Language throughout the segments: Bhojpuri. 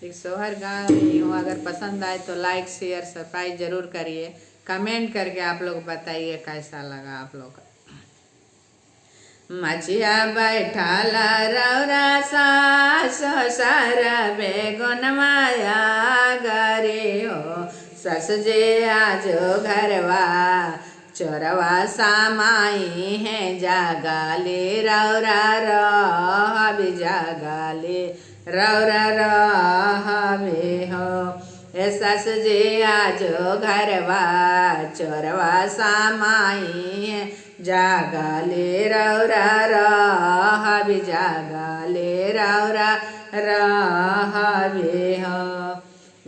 एक सोहर गा रही हूँ। अगर पसंद आए तो लाइक शेयर सब्सक्राइब जरूर करिए। कमेंट करके आप लोग बताइए कैसा लगा आप लोग का। मछिया बैठाला रौरा सास बेगुन माया गरी हो। सस जे आजो घरवा चोरवा सामाई है जागाले रौरा रह जागाले रौरा रहे हो। ए सस जे आजो घरवा चोरवा सामाई है जागाले रौरा रहे जागाले रौरा रहे हो।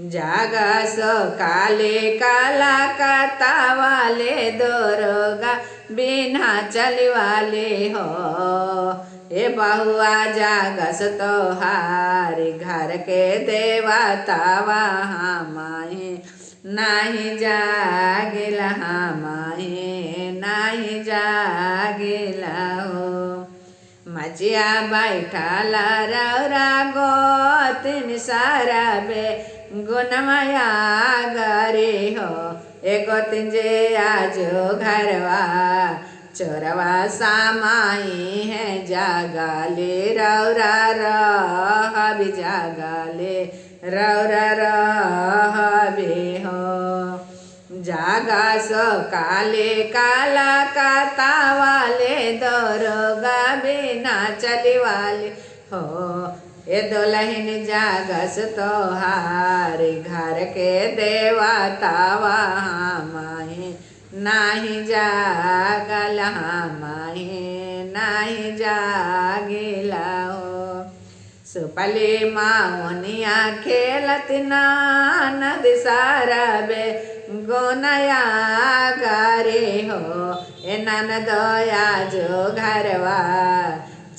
जागा सो काले काला काता वाले दोरोगा बिना चली वाले हो। ए बहुआ जागस तोहार घर के देवता वहाँ माही नाही जागिला माही नाही जागिला हो। मचिया बैठाला रौरा गोतिन सारा बे गुनमया गरी हो। ए गोतिन जे आजो घरवा चोरवा सामाई है जागाले रौरा रहे जागाले रौरा रहे हो। जागा सो काले काला काता वाले दोरोगा बिना चली वाले हो। ए दुल्हन जागस तोहार घर के देवता वहाँ माही नाही जागल माही नाही जागिला हो। सुपली माउनिया खेलत नद सारा बे गोनया गारे हो। ए ननद आजो घरवा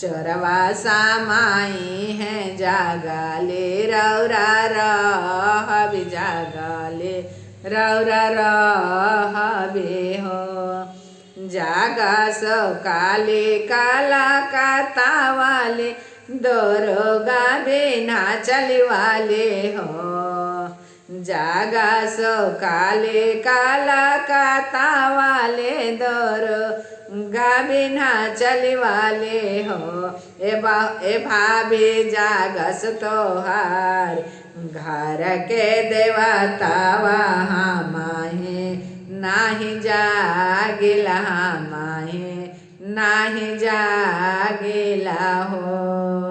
चोरवा सामाई है जागाले रौरा रहे जागाले रौरा रहे हो। जागा सो काले काला काता वाले दोरोगा बिना चली वाले हो। जागा सो काले काला काता वाले दोरोगा बिना चली वाले हो। ए भाभी जागस तोहार घर के देवता वहाँ माही नाही जागिला माही नाही जागिला हो।